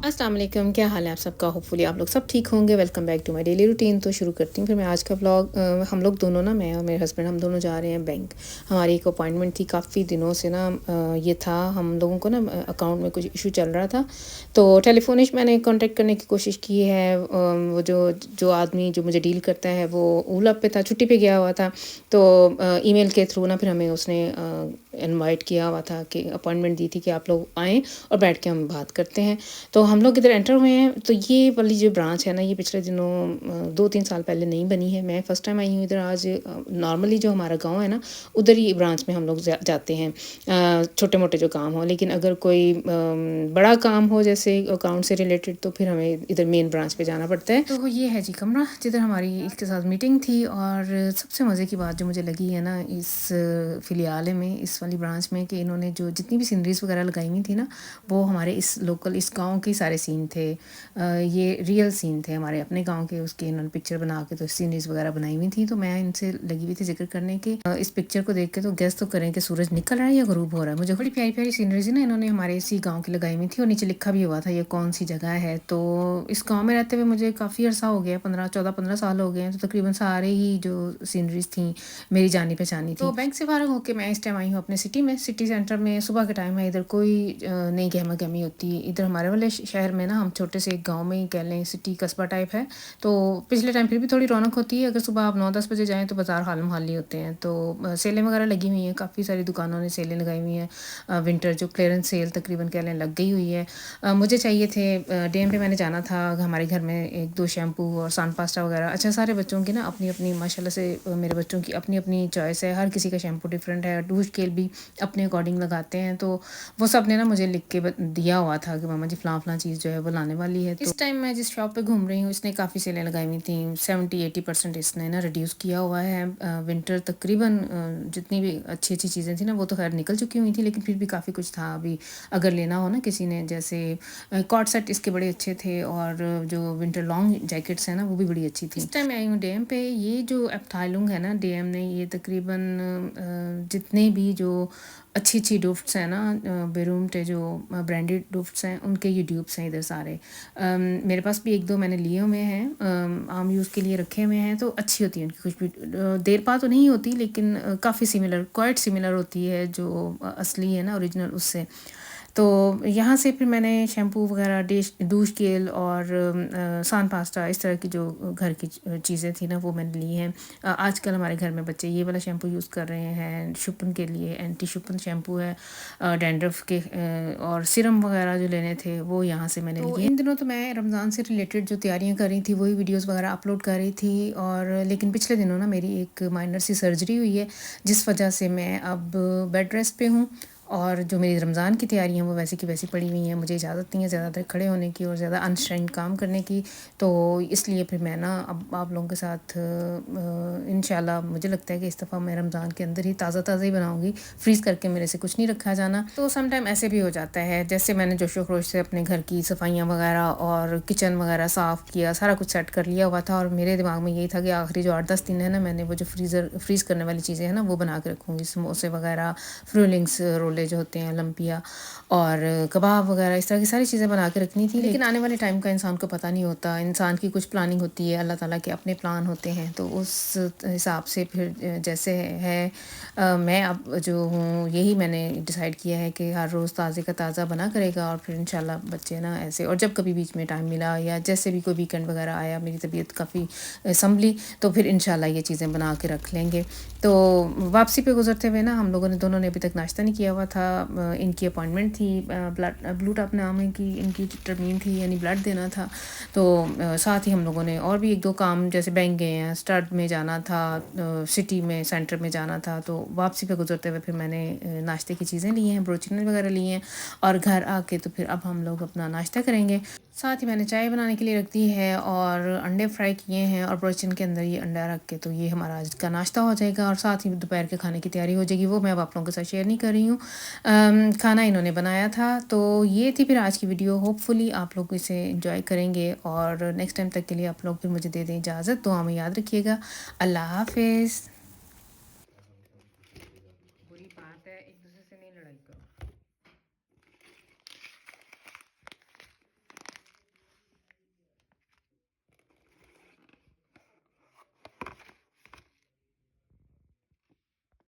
अस्सलाम वालेकुम, क्या हाल है आप सबका? होपफुली आप लोग सब ठीक होंगे। Welcome back to my daily routine. तो शुरू करती हूँ फिर मैं आज का व्लॉग। हम लोग दोनों ना, मैं और मेरे हस्बैंड, हम दोनों जा रहे हैं बैंक। हमारी एक अपॉइंटमेंट थी, काफ़ी दिनों से ना ये था हम लोगों को ना, अकाउंट में कुछ इशू चल रहा था। तो टेलीफोनिश मैंने कांटेक्ट करने की कोशिश की है। वो जो जो आदमी जो मुझे डील करता है वो ऊला पे था, छुट्टी पे गया हुआ था। तो ईमेल के थ्रू ना फिर हमें उसने इनवाइट किया हुआ था कि अपॉइंटमेंट दी थी कि आप लोग आएँ और बैठ के हम बात करते हैं। तो हम लोग इधर एंटर हुए हैं। तो ये वाली जो ब्रांच है ना, ये पिछले दिनों 2-3 साल पहले नहीं बनी है। मैं फ़र्स्ट टाइम आई हूँ इधर आज। नॉर्मली जो हमारा गाँव है ना, उधर ही ब्रांच में हम लोग जाते हैं छोटे-मोटे जो काम हो। लेकिन अगर कोई बड़ा काम हो जैसे अकाउंट से रिलेटेड, तो फिर हमें इधर मेन ब्रांच पे जाना पड़ता है। तो ये है जी कमरा जिधर हमारी इसके साथ मीटिंग थी। और सबसे मज़े की बात जो मुझे लगी है ना इस फ़िलहाल में, इस वाली ब्रांच में, कि इन्होंने जो जितनी भी सीनरीज़ वगैरह लगाई हुई थी ना, वो हमारे इस लोकल इस गाँव के सारे सीन थे। ये रियल सीन थे हमारे अपने गाँव के। उसके इन्होंने पिक्चर बना के तो सीनरीज़ वगैरह बनाई हुई थी। तो मैं इनसे लगी हुई थी ज़िक्र करने के इस पिक्चर को देख के तो गेस तो करें कि सूरज निकल रहा है या ग़ुरूब हो रहा है। मुझे बड़ी प्यारी-प्यारी सीनरीज़ ना इन्होंने हमारे इसी गाँव की लगाई हुई थी और नीचे लिखा भी हुआ था ये कौन-सी जगह है। तो इस गाँव में रहते हुए मुझे काफ़ी अर्सा हो गया, 14-15 साल हो गए हैं। तो तकरीबन सारे ही जो सीनरीज़ थी मेरी जानी-पहचानी थी। तो बैंक से फ़ारिग होके मैं इस टाइम आई हूँ अपने सिटी में, सिटी सेंटर में। सुबह के टाइम है, इधर कोई नहीं गहमा-गहमी होती। इधर हमारे वाले शहर में ना, हम छोटे से एक गाँव में ही कह लें, सिटी कस्बा टाइप है। तो पिछले टाइम फिर भी थोड़ी रौनक होती है। अगर सुबह आप 9-10 बजे जाएँ तो बाज़ार हालम खाली होते हैं। तो सेलें वगैरह लगी हुई हैं, काफ़ी सारी दुकानों ने सेलें लगाई हुई हैं। विंटर जो क्लियरेंस सेल तकरीबन कह लें लग गई हुई है। मुझे चाहिए थे डीएम पे मैंने जाना था। हमारे घर में 1-2 शैम्पू और सन पास्ता वगैरह। अच्छा, सारे बच्चों की ना अपनी-अपनी माशाल्लाह से मेरे बच्चों की अपनी-अपनी चॉइस है। हर किसी का शैम्पू डिफरेंट है। डूश स्केल भी अपने अकॉर्डिंग लगाते हैं। तो वो सब ने ना मुझे लिख के दिया हुआ था कि मामा जी फ़लाँ-फ़लाँ चीज़ जो है वो लाने वाली है। तो इस टाइम मैं जिस शॉप पे घूम रही हूँ, इसने काफ़ी सेलें लगाई हुई थी। 70-80% इसने ना रिड्यूस किया हुआ है। विंटर तकरीबन जितनी भी अच्छी-अच्छी चीज़ें थी ना, वो तो खैर निकल चुकी हुई थी, लेकिन फिर भी काफ़ी कुछ था अभी अगर लेना हो ना किसी ने। जैसे कॉट सेट इसके बड़े अच्छे थे और जो विंटर लॉन्ग जैकेट्स हैं ना, वो भी बड़ी अच्छी थी। इस टाइम मैं आई हूँ डीएम पे। ये जो एप्थाइलुंग है ना, डीएम ने ये तकरीबन जितने भी जो अच्छी-अच्छी डुफ्ट्स हैं ना, बेरूमटे जो ब्रांडेड डुफ्ट्स हैं, उनके ये ड्यूप्स हैं इधर सारे। मेरे पास भी 1-2 मैंने लिए हुए हैं, आम यूज़ के लिए रखे हुए हैं। तो अच्छी होती है उनकी खुशबू। देर पा तो नहीं होती, लेकिन काफ़ी सिमिलर, क्वाइट सिमिलर होती है जो असली है ना, ओरिजिनल उससे। तो यहाँ से फिर मैंने शैम्पू वगैरह, डूश जेल और सन पास्ता, इस तरह की जो घर की चीज़ें थी ना, वो मैंने ली हैं। आजकल हमारे घर में बच्चे ये वाला शैम्पू यूज़ कर रहे हैं शुपन के लिए। एंटी शुपन शैम्पू है डैंड्रफ के। और सीरम वगैरह जो लेने थे वो यहाँ से मैंने लिए। इन दिनों तो मैं रमज़ान से रिलेटेड जो तैयारियाँ कर रही थी, वही वीडियोज़ वगैरह अपलोड कर रही थी। और लेकिन पिछले दिनों ना मेरी एक माइनर सी सर्जरी हुई है, जिस वजह से मैं अब बेड रेस्ट पे हूँ। और जो मेरी रमज़ान की तैयारी हैं वो वैसी की वैसी पड़ी हुई हैं। मुझे इजाज़त नहीं है ज़्यादातर खड़े होने की और ज़्यादा अनस्ट्रेन्ड काम करने की। तो इसलिए फिर मैं ना अब आप लोगों के साथ इंशाल्लाह मुझे लगता है कि इस दफ़ा मैं रमज़ान के अंदर ही ताज़ा ही बनाऊँगी। फ्रीज़ करके मेरे से कुछ नहीं रखा जाना। तो सम टाइम ऐसे भी हो जाता है, जैसे मैंने जोशो खरोश से अपने घर की सफाइयाँ वगैरह और किचन वगैरह साफ़ किया, सारा कुछ सेट कर लिया हुआ था। और मेरे दिमाग में यही था कि आखिरी जो 8-10 दिन है ना, मैंने वो जो फ्रीज़ करने वाली चीज़ें हैं ना, वो बना के रखूँगी। समोसे वगैरह, फ्रूलिंग्स रोले जो होते हैं, लम्पिया और कबाब वगैरह, इस तरह की सारी चीज़ें बना के रखनी थी। लेकिन आने वाले टाइम का इंसान को पता नहीं होता। इंसान की कुछ प्लानिंग होती है, अल्लाह ताला के अपने प्लान होते हैं। तो उस हिसाब से फिर जैसे है मैं अब जो हूँ, यही मैंने डिसाइड किया है कि हर रोज़ ताज़े का ताज़ा बना करेगा। और फिर इंशाल्लाह बच्चे ना ऐसे, और जब कभी बीच में टाइम मिला या जैसे भी कोई वीकेंड वगैरह आया, मेरी तबीयत काफ़ी संभली, तो फिर इंशाल्लाह ये चीज़ें बना के रख लेंगे। तो वापसी पे गुजरते हुए ना, हम लोगों ने दोनों ने अभी तक नाश्ता नहीं किया हुआ था। इनकी अपॉइंटमेंट थी, ब्लू टॉप नाम है कि इनकी टर्मीन थी, यानी ब्लड देना था। तो साथ ही हम लोगों ने और भी 1-2 काम, जैसे बैंक गए हैं, स्टड में जाना था, सिटी में सेंटर में जाना था। तो वापसी पे गुजरते हुए फिर मैंने नाश्ते की चीज़ें ली हैं, ब्रोचीन वगैरह लिए हैं। और घर आके तो फिर अब हम लोग अपना नाश्ता करेंगे। साथ ही मैंने चाय बनाने के लिए रख दी है और अंडे फ्राई किए हैं और ब्रोचीन के अंदर ये अंडा रख के, तो ये हमारा आज का नाश्ता हो जाएगा। और साथ ही दोपहर के खाने की तैयारी हो जाएगी, वो मैं अब आप लोगों के साथ शेयर नहीं कर रही हूँ। खाना इन्होंने बनाया था। तो ये थी फिर आज की वीडियो। होपफुली आप लोग इसे एंजॉय करेंगे और नेक्स्ट टाइम तक के लिए आप लोग फिर मुझे दे दें इजाज़त। दुआ में याद रखिएगा। अल्लाह हाफिज़। बुरी बात है, एक दूसरे से नहीं लड़ाई करो।